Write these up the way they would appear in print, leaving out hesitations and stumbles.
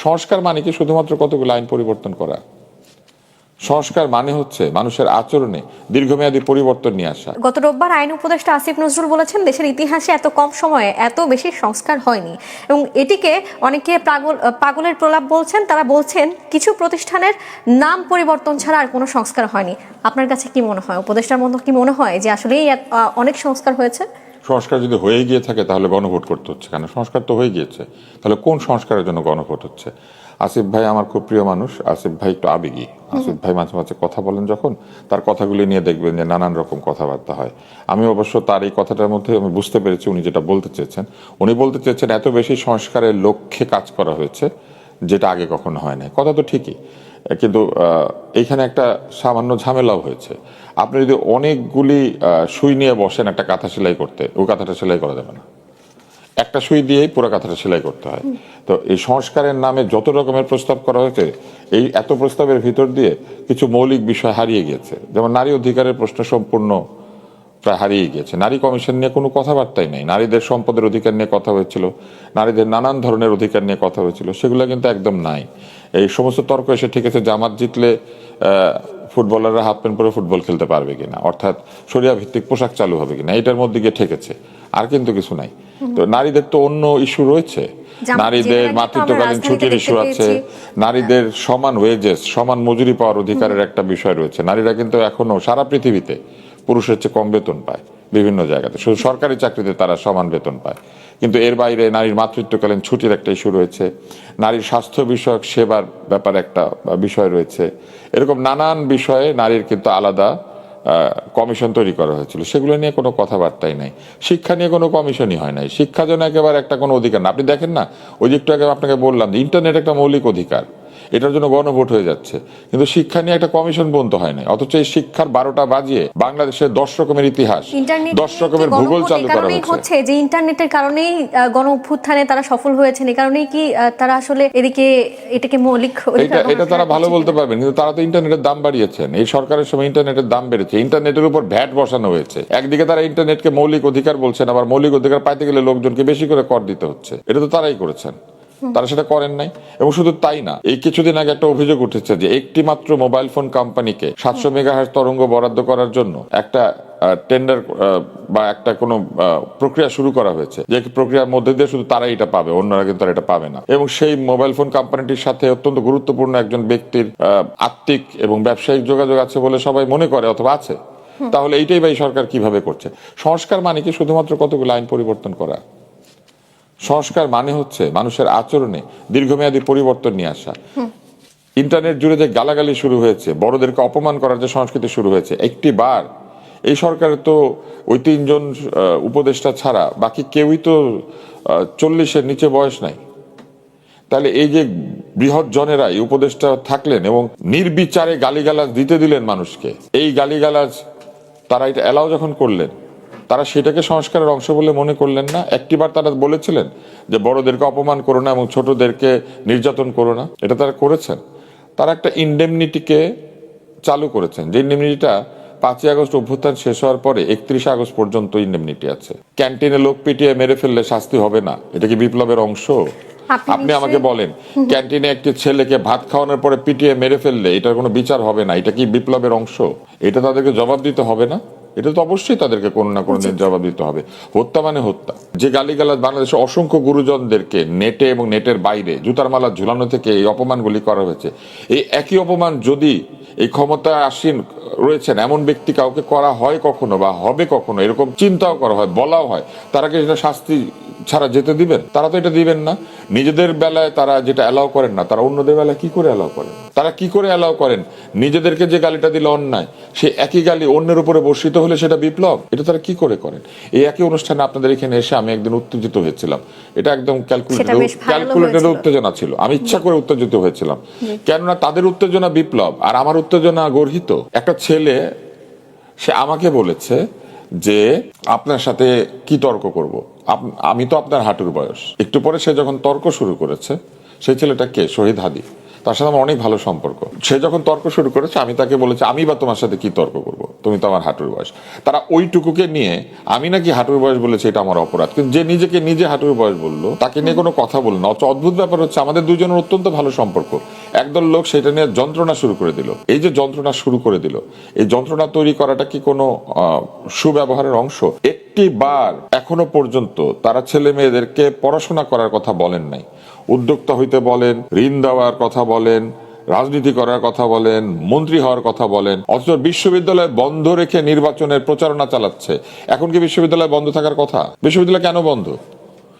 সংস্কার মানে কি শুধুমাত্র কতগুলো আইন পরিবর্তন করা? সংস্কার মানে হচ্ছে মানুষের আচরণে দীর্ঘমেয়াদী পরিবর্তন নিয়ে আসা। গত রোববার আইন উপদেষ্টা আসিফ নজরুল বলেছেন, দেশের ইতিহাসে এত কম সময়ে এত বেশি সংস্কার হয়নি এবং এটিকে অনেকে পাগলের প্রলাপ বলছেন। তারা বলছেন কিছু প্রতিষ্ঠানের নাম পরিবর্তন ছাড়া আর কোনো সংস্কার হয়নি। আপনার কাছে কি মনে হয়, উপদেষ্টার মতো কি মনে হয় যে আসলেই অনেক সংস্কার হয়েছে? সংস্কার যদি হয়ে গিয়ে থাকে তাহলে গণভোট করতে হচ্ছে কেন? সংস্কার তো হয়ে গিয়েছে, তাহলে কোন সংস্কারের জন্য গণভোট হচ্ছে? আসিফ ভাই আমার খুব প্রিয় মানুষ। আসিফ ভাই একটু আবেগী। আসিফ ভাই মাঝে মাঝে কথা বলেন যখন, তার কথাগুলি নিয়ে দেখবেন যে নানান রকম কথাবার্তা হয়। আমি অবশ্য তার এই কথাটার মধ্যে আমি বুঝতে পেরেছি উনি যেটা বলতে চেয়েছেন। উনি বলতে চেয়েছেন এত বেশি সংস্কারের লক্ষ্যে কাজ করা হয়েছে যেটা আগে কখনো হয় নাই। কথা তো ঠিকই, কিন্তু এইখানে একটা সামান্য ঝামেলাও হয়েছে। আপনি যদি অনেকগুলি সুই নিয়ে বসেন একটা কাঁথা সেলাই করতে, ওই কাঁথাটা সেলাই করা যাবে না। একটা সুই দিয়েই পুরো কাঁথাটা সেলাই করতে হয়। তো এই সংস্কারের নামে যত রকমের প্রস্তাব করা হয়েছে, এই এত প্রস্তাবের ভিতর দিয়ে কিছু মৌলিক বিষয় হারিয়ে গিয়েছে। যেমন নারী অধিকারের প্রশ্ন সম্পূর্ণ প্রায় হারিয়ে গিয়েছে। নারী কমিশন নিয়ে কোনো কথাবার্তাই নেই। নারীদের সম্পদের অধিকার নিয়ে কথা হয়েছিল, নারীদের নানান ধরনের অধিকার নিয়ে কথা হয়েছিল, সেগুলো কিন্তু একদম নাই। এই সমস্ত তর্ক এসে ঠিকেছে জামাত জিতলে ফুটবলাররা হাফ প্যান্ট পরে ফুটবল খেলতে পারবে কিনা, অর্থাৎ শরিয়া ভিত্তিক পোশাক চালু হবে কিনা, এটার মধ্যে গিয়ে ঠেকেছে। আর কিন্তু কিছু নাই। তো নারীদের তো অন্য ইস্যু রয়েছে। নারীদের মাতৃত্বকালীন ছুটির ইস্যু আছে, নারীদের সমান ওয়েজেস, সমান মজুরি পাওয়ার অধিকারের একটা বিষয় রয়েছে। নারীরা কিন্তু এখনো সারা পৃথিবীতে পুরুষের চেয়ে কম বেতন পায় বিভিন্ন জায়গাতে, শুধু সরকারি চাকরিতে তারা সমান বেতন পায়। কিন্তু এর বাইরে নারীর মাতৃত্বকালীন ছুটির একটা ইস্যু রয়েছে, নারীর স্বাস্থ্য বিষয়ক সেবার ব্যাপারে একটা বিষয় রয়েছে। এরকম নানান বিষয়ে নারীর কিন্তু আলাদা কমিশন তৈরি করা হয়েছিল, সেগুলো নিয়ে কোনো কথাবার্তাই নাই। শিক্ষা নিয়ে কোনো কমিশনই হয় নাই। শিক্ষা যেন একেবারে একটা কোনো অধিকার না। আপনি দেখেন না, ওই যে একটু আগে আপনাকে বললাম যে ইন্টারনেট একটা মৌলিক অধিকার, এটার জন্য গণভোট হয়ে যাচ্ছে, কিন্তু শিক্ষা নিয়ে একটা কমিশন বন্ধ হয় নাই। অথচ এই শিক্ষার 12টা বাজিয়ে বাংলাদেশের 10 রকমের ইতিহাস, 10 রকমের ভূগোল চালু করা হচ্ছে। যে ইন্টারনেটের কারণেই গণ অভ্যুত্থানে তারা সফল হয়েছেন, এই কারণেই কি তারা আসলে এটাকে মৌলিক এটা তারা ভালো বলতে পারবেন, কিন্তু তারা তো ইন্টারনেটের দাম বাড়িয়েছেন। এই সরকারের সময় ইন্টারনেটের দাম বেড়েছে, ইন্টারনেটের উপর ভ্যাট বসানো হয়েছে। একদিকে তারা ইন্টারনেটকে মৌলিক অধিকার বলছেন, আবার মৌলিক অধিকার পাইতে গেলে লোকজনকে বেশি করে কর দিতে হচ্ছে। এটা তো তারাই করেছেন, তারা সেটা করেন নাই। এবং শুধু তাই না, এই কিছুদিন আগে একটা অভিযোগ উঠেছে যে একটি মাত্র মোবাইল ফোন কোম্পানিকে 700 মেগাহার্টজ তরঙ্গ বরাদ্দ করার জন্য একটা টেন্ডার বা একটা কোনো প্রক্রিয়া শুরু করা হয়েছে, যে প্রক্রিয়ার মধ্যে দিয়ে শুধু তারাই এটা পাবে, অন্যরা কিন্তু এটা পাবে না। এবং সেই মোবাইল ফোন কোম্পানিটির সাথে অত্যন্ত গুরুত্বপূর্ণ একজন ব্যক্তির আত্মিক এবং ব্যবসায়িক যোগাযোগ আছে বলে সবাই মনে করে অথবা আছে। তাহলে এইটাই বা এই সরকার কিভাবে করছে? সংস্কার মানে কি শুধুমাত্র কতগুলো আইন পরিবর্তন করা? সংস্কার মানে হচ্ছে মানুষের আচরণে দীর্ঘমেয়াদী পরিবর্তন নিয়ে আসা। ইন্টারনেট জুড়ে যে গালাগালি শুরু হয়েছে, বড়দেরকে অপমান করার যে সংস্কৃতি শুরু হয়েছে, একটি বার এই সরকারের তো ওই 3 জন উপদেষ্টা ছাড়া বাকি কেউই তো 40-এর নিচে বয়স নাই। তাহলে এই যে বৃহৎ জনেরা এই উপদেষ্টা থাকলেন এবং নির্বিচারে গালিগালাজ দিতে দিলেন মানুষকে, এই গালিগালাজ তারা এটা এলাও যখন করলেন, তারা সেটাকে সংস্কারের অংশ বলে মনে করলেন না? একটিবার তারা বলেছিলেন যে বড়দেরকে অপমান করো না এবং ছোটদেরকে নির্যাতন করো না? এটা তারা করেছেন। তারা একটা ইন্ডেমনিটিকে চালু করেছেন, যে ইন্ডেমনিটিটা 5ই আগস্ট অভ্যুত্থান শেষ হওয়ার পরে 31 আগস্ট পর্যন্ত ইন্ডেমনিটি আছে। ক্যান্টিনে লোক পিটিয়ে মেরে ফেললে শাস্তি হবে না, এটা কি বিপ্লবের অংশ? আপনি আমাকে বলেন, ক্যান্টিনে একটি ছেলেকে ভাত খাওয়ানোর পরে পিটিয়ে মেরে ফেললে এটার কোনো বিচার হবে না, এটা কি বিপ্লবের অংশ? এটা তাদেরকে জবাব দিতে হবে না? এটা তো অবশ্যই তাদেরকে কোনো না কোনো দিন জবাব দিতে হবে। হত্যা মানে হত্যা। যে গালিগালাজ বাংলাদেশের অসংখ্য গুরুজনদেরকে নেটে এবং নেটের বাইরে জুতার মালা ঝুলানো থেকে এই অপমানগুলি করা হয়েছে, এই একই অপমান যদি এই ক্ষমতায় আসীন রয়েছেন এমন ব্যক্তি কাউকে করা হয় কখনো বা হবে কখনো, এরকম চিন্তাও করা হয়, বলাও হয়, তারা কি সেটা শাস্তি ছাড়া যেতে দিবেন? তারা তো এটা দিবেন না। নিজেদের বেলায় তারা যেটা অ্যালাউ করেন না, তারা অন্যদের বেলায় কি করে অ্যালাউ করেন? তারা কি করে অ্যালাউ করেন নিজেদেরকে যে গালিটা দিলে অন্যায়, সে একই গালি অন্যের উপরে বর্ষিত হলে সেটা বিপ্লব? এটা তারা কি করে করেন? এই একই অনুষ্ঠানে আপনাদের এখানে এসে আমি একদিন উত্তেজিত হয়েছিলাম। এটা একদম ক্যালকুলেটেড উত্তেজনা ছিল। আমি ইচ্ছা করে উত্তেজিত হয়েছিলাম, কেননা তাদের উত্তেজনা বিপ্লব আর আমার উত্তেজনা গর্হিত। একটা ছেলে সে আমাকে বলেছে যে আপনার সাথে কি তর্ক করব, আমি তো আপনার হাঁটুর বয়স। একটু পরে সে যখন তর্ক শুরু করেছে, সেই ছেলেটা কে? শহীদ হাদি। তার সাথে আমার অনেক ভালো সম্পর্ক। সে যখন তর্ক শুরু করেছে আমি তাকে বলেছি আমি বা তোমার সাথে কি তর্ক করব, তুমি তো আমার হাঁটুর বয়স। তারা ওইটুকুকে নিয়ে আমি নাকি হাঁটুর বয়স বলেছি এটা আমার অপরাধ, কিন্তু যে নিজেকে নিজে হাঁটুর বয়স বললো তাকে নিয়ে কোনো কথা বললো না। অদ্ভুত ব্যাপার হচ্ছে আমাদের দুজনের অত্যন্ত ভালো সম্পর্ক, একদল লোক সেটা নিয়ে যন্ত্রণা শুরু করে দিল। এই যে যন্ত্রণা শুরু করে দিল, এই যন্ত্রণা তৈরি করাটা কি কোনো সুব্যবহারের অংশ? একটি বার এখনো পর্যন্ত তারা ছেলে মেয়েদেরকে পড়াশোনা করার কথা বলেন নাই। উদ্যোক্তা হইতে বলেন, ঋণ দেওয়ার কথা বলেন, রাজনীতি করার কথা বলেন, মন্ত্রী হওয়ার কথা বলেন, অথচ বিশ্ববিদ্যালয় বন্ধ রেখে নির্বাচনের প্রচারণা চালাচ্ছে। এখন কি বিশ্ববিদ্যালয় বন্ধ থাকার কথা? বিশ্ববিদ্যালয় কেন বন্ধ,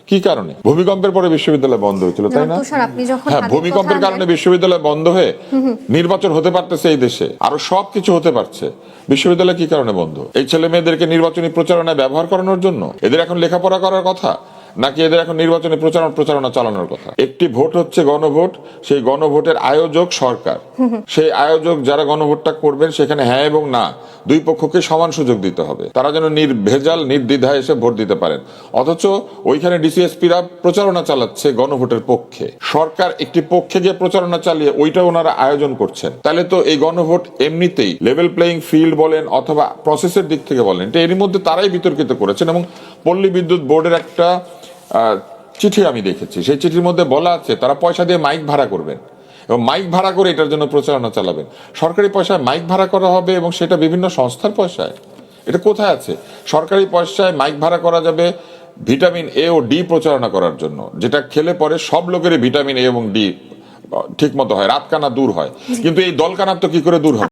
কি কারণে? ভূমিকম্পের পরে বিশ্ববিদ্যালয় বন্ধ হয়েছিল, তাই না? হ্যাঁ, ভূমিকম্পের কারণে বিশ্ববিদ্যালয় বন্ধ হয়ে নির্বাচন হতে পারতেছে এই দেশে, আরো সবকিছু হতে পারছে। বিশ্ববিদ্যালয় কি কারণে বন্ধ? এই ছেলে মেয়েদেরকে নির্বাচনী প্রচারণায় ব্যবহার করানোর জন্য? এদের এখন লেখাপড়া করার কথা, নাকি এদের এখন নির্বাচনী প্রচারণা চালানোর কথা? একটি ভোট হচ্ছে গণভোট, সেই গণভোটের আয়োজক সরকার। সেই আয়োজক যারা গণভোটটা করবেন সেখানে হ্যাঁ এবং না দুই পক্ষকে সমান সুযোগ দিতে হবে, তারা যেন নির্ভেজাল নির্দ্বিধায় এসে ভোট দিতে পারেন। অথচ ওইখানে ডিসিএসপিরা প্রচারণা চালাচ্ছে গণভোটের পক্ষে। সরকার একটি পক্ষে গিয়ে প্রচারণা চালিয়ে ওইটা ওনারা আয়োজন করছেন। তাহলে তো এই গণভোট এমনিতেই লেভেল প্লেইং ফিল্ড বলেন অথবা প্রসেসের দিক থেকে বলেন, এটা এরই মধ্যে তারাই বিতর্কিত করেছেন। এবং পল্লী বিদ্যুৎ বোর্ডের একটা চিঠি আমি দেখেছি, সেই চিঠির মধ্যে বলা আছে তারা পয়সা দিয়ে মাইক ভাড়া করবেন এবং মাইক ভাড়া করে এটার জন্য প্রচারণা চালাবেন। সরকারি পয়সায় মাইক ভাড়া করা হবে এবং সেটা বিভিন্ন সংস্থার পয়সায়? এটা কোথায় আছে? সরকারি পয়সায় মাইক ভাড়া করা যাবে ভিটামিন এ ও ডি প্রচারণা করার জন্য, যেটা খেলে পরে সব লোকেরই ভিটামিন এ এবং ডি ঠিক মতো হয়, রাতকানা দূর হয়। কিন্তু এই দলকানা তো কি করে দূর হবে?